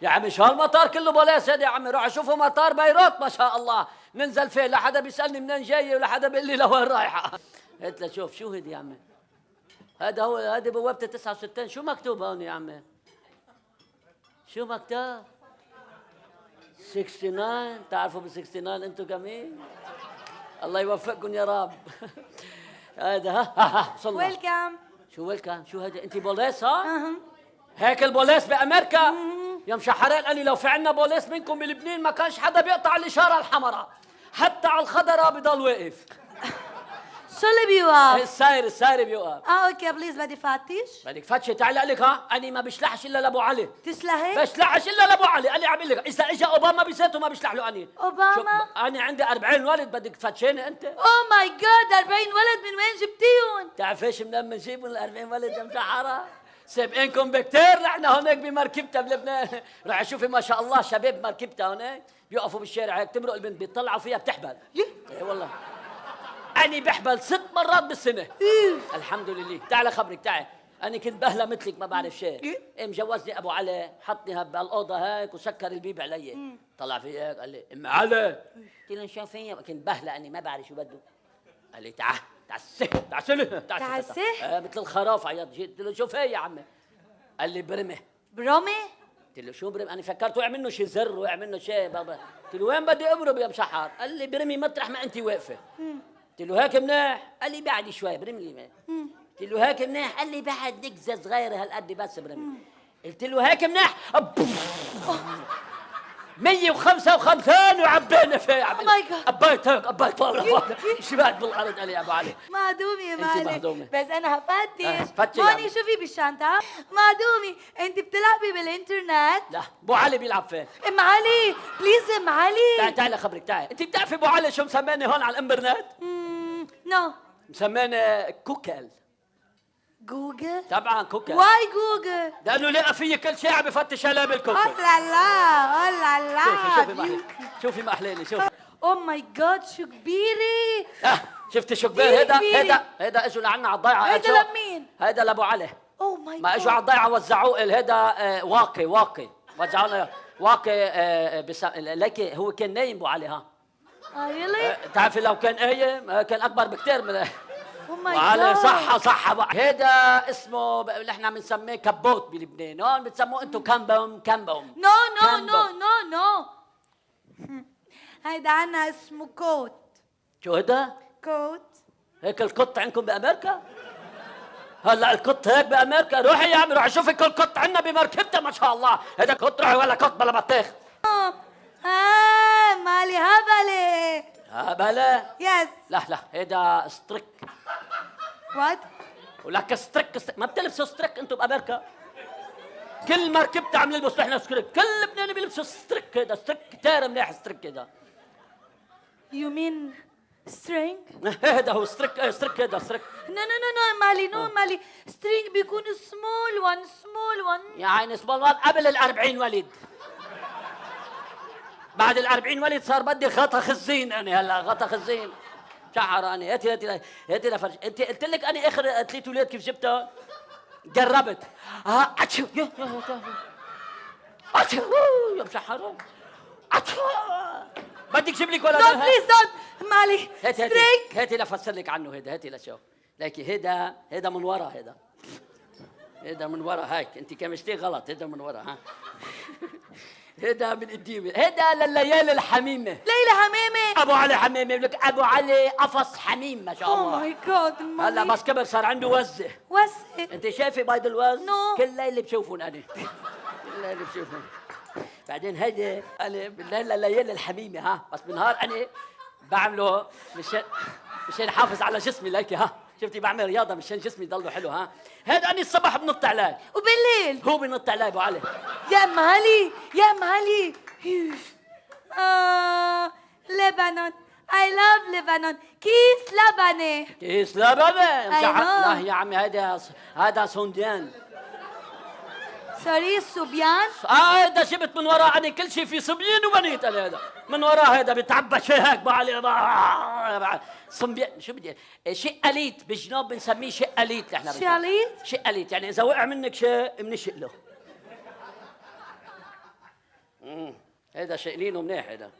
يا عمي شو هالمطار كله بوليس هذا يا عمي؟ روح اشوفوا مطار بيروت ما شاء الله، ننزل فيه لا حدا بيسالني منين جاي ولا حدا بيقول لي لوين رايحه. قلت له شوف شو هدي يا عمي؟ هذا هو هذه بوابه 69. شو مكتوب هون يا عمي؟ شو مكتوب؟ 69. تعرفوا ب 69 انتم كمين؟ الله يوفقكم يا رب. هذا ها وصلنا. ويلكم. شو ويلكم؟ شو هذا؟ انت بوليس ها؟ هيك البوليس بامريكا؟ يا مشحرين قال لي لو في عنا بوليس منكم بلبنان ما كانش حدا بيقطع الاشاره الحمراء، حتى على الخضراء بضل واقف. شو اللي بيوقف؟ الساير بيوقف. اوكي بليز بدي فتش. بدك فتشي؟ تعالي اقول لك ها، اني ما بشلحش الا لابو علي. تسلحي؟ بشلحش الا لابو علي، قال لي عم لك اذا اجى اوباما بيساته ما بشلح له اني. اوباما؟ انا عندي 40 ولد، بدك تفتشيني انت؟ اوه ماي جاد 40 ولد من وين جبتيهم؟ تعرفيش منين بنجيبهم ال 40 ولد يا مشحره؟ سابقينكم بكتير، نحن هونيك بمركبتها بلبنان. رح شوفي ما شاء الله شباب مركبتها هونيك بيوقفوا بالشارع هيك تمرق البنت بيطلعوا فيها بتحبل. اي والله. أنا بحبل 6 مرات بالسنة. الحمد لله. تعال خبرك تعال. أنا كنت بهلة مثلك ما بعرف شيء. مجوزني أبو علي، حطني بالأوضة هيك وسكر البيب علي. طلع في هيك قال لي أم علي. قلت له شو فيا؟ كنت بهلة أني ما بعرف شو بده. قال لي تعال تعال مثل الخراف عيط. قلت له شو في يا عمي؟ قال لي برمي. برمي؟ قلت له شو برمي؟ أنا فكرت وقع منه شي زر، وقع منه شيء بابا. قلت له وين بدي أبرم يا مشحر؟ قال لي برمي مطرح ما أنت واقفة. قلت له هيك منيح؟ قال لي بعد شوي برمي لي. قلت له هيك منيح؟ قال لي بعد نكزه صغيره هالقد بس برمي. قلت له هيك منيح؟ 155 وعبينا فيه. او ماي جاد. قبيت هيك قبيت والله شبعت بالارض. قال لي يا ابو علي مهضومة يا انت معلم. مهضومة. بس انا هفتش. فتشي هوني يعني. شو في بالشنطة؟ مهضومة انت بتلعبي بالانترنت؟ لا ابو علي بيلعب فين؟ ام علي بليز ام علي. تعالي خبرك تعالي. انت بتعرفي ابو علي شو مسماني هون على الانترنت؟ نو. مسماني كوكل. جوجل؟ طبعا كوكل. واي جوجل؟ لانه لقى في كل شيء عم بفتش عليه بالكوكل. الله شوفي ما احلالي شوفي. او ماي جاد شو كبيرة. شفتي شو كبير هيدا؟ كبيرة. هيدا اجوا لعنا على الضيعه. هيدا لمين؟ هيدا لابو علي. او ماي جاد. ما اجوا على الضيعه وزعوه هيدا واقي وزعوا لنا واقي. لكن هو كان نايم ابو علي ها. ريلي؟ بتعرفي لو كان قايم كان اكبر بكثير من او ماي وعلي. جاد. صح بقى. هيدا اسمه نحن بنسميه كبوت بلبنان، هون بتسموه انتم كامبوم. نو هيدا عنا اسمه كوت. شو هيدا؟ كوت. هيك القط عندكم بامريكا؟ هلا القط هيك بامريكا؟ روحي يا عمي روحي شوفي كل قط عندنا بمركبته ما شاء الله. هيدا قط روحي ولا قط بلا بطيخ. مالي هبلة. هبلة؟ يس. لا هيدا ستريك. وات؟ ولك ستريك ما بتلبسوا ستريك انتم بامريكا؟ كل مركبتها عم يلبسوا نحن ستريك، كل لبناني بيلبسوا ستريك. هيدا ستريك كتير منيح ستريك هيدا. يو مين سترينج؟ هيدا هو ستريك. ستريك هيدا ستريك. نو مالي سترينج بيكون سمول وان. يا عيني سبحان الله قبل ال40 ولد. بعد ال40 ولد صار بدي غطا خزين. انا هلا غطا خزين شعر. انا هاتي لفرج. انت قلت لك انا اخر 3 اولاد كيف جبتها؟ جربت. اتشو يا مشحرة. بدك جيب لك ولا لا بليز دونت. مالي سترينج. هاتي لفسر لك عنه. هاتي لشوف. لكن هيدا من ورا. هيدا من ورا هيك. انت كمشتي غلط. هيدا من ورا ها. هيدا من قديمه. هيدا لليالي الحميمه. ليلى حمامه. ابو علي حمامه. لك ابو علي قفص حميم ما شاء الله. او ماي جاد. هلا بس كبر صار عنده وزه. انت شايفه بيض الوز؟ نو. كل ليله بشوفهم انا. كل ليله بشوفهم. بعدين هيدا انا بالليل الليالي الحميمه ها. بس بالنهار انا بعمله مشان احافظ على جسمي. ليكي ها شفتي بعمل رياضه مشان جسمي يضله حلو ها. هذا اني الصبح بنط عليه وبالليل هو بنط عليه ابو علي. يا مالي لبنان. I love لبنان. كيس لبنة. لا يا عمي هذا سونديان. سوري صبيان. هذا جبت من وراه. انا كل شيء في صبيان وبنيت. انا هذا من وراه. هذا بيتعبى شيء هيك ابو علي. صبيان شو بدي شيء اليت بالجنوب بنسميه شيء اليت. نحن شيء اليت يعني اذا وقع منك شيء بنشق له. هيدا شقلينه منيح هيدا.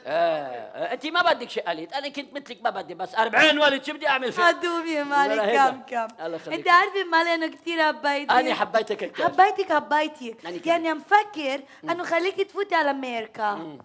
انت ما بدك شقاليت، انا كنت مثلك ما بدي، بس 40 ولد شو بدي اعمل فيك؟ ما دومي يا مالي كم انت عارفه مالي انه كثير حبيتك. انا حبيتك كثير. حبيتك يعني مفكر انه خليكي تفوتي على امريكا.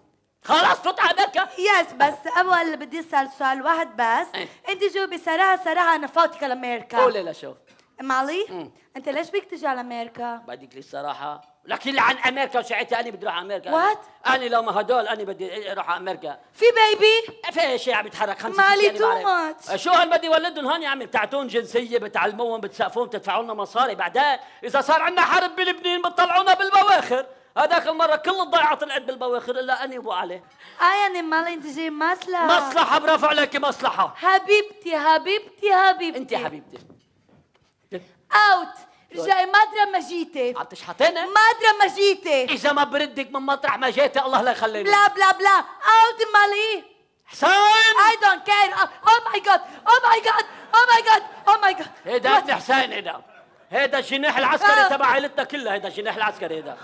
خلاص فوت على امريكا. يس بس اول بدي اسال سؤال واحد بس. انت جاوبي صراحه انا فوتك على امريكا. قولي لشو مالي انت ليش بدك تجي على امريكا؟ بدك لي الصراحه لكن اللي عن امريكا وساعتها انا بدي اروح على امريكا. وات؟ انا لو ما هدول انا بدي اروح على امريكا. في بيبي؟ في شيء عم يتحرك 5 مالي تو ماتش. شو هل بدي ولدهم هون يا عمي؟ بتعطون جنسيه، بتعلموهم، بتسقفوهم، بتدفعوا لنا مصاري، بعدين اذا صار عندنا حرب بلبنان بتطلعونا بالبواخر. هذاك المره كل الضيعه طلعت بالبواخر الا انا وابو علي. يعني مالي انت جاي مصلحه. مصلحه برافو عليكي مصلحه. حبيبتي انت حبيبتي. اوت. رجعي مدرة ما جيتي. عم تشحطيني؟ مدرة ما جيتي. إذا ما بردك من مطرح ما جيتي الله لا يخليني. بلا بلا بلا. اوت مالي. حسين. I don't care. Oh my god. Oh my god. Oh my god. Oh my god. هيدا ابن حسين هيدا. هيدا الجناح العسكري تبع عائلتنا كلها، هيدا الجناح العسكري هيدا.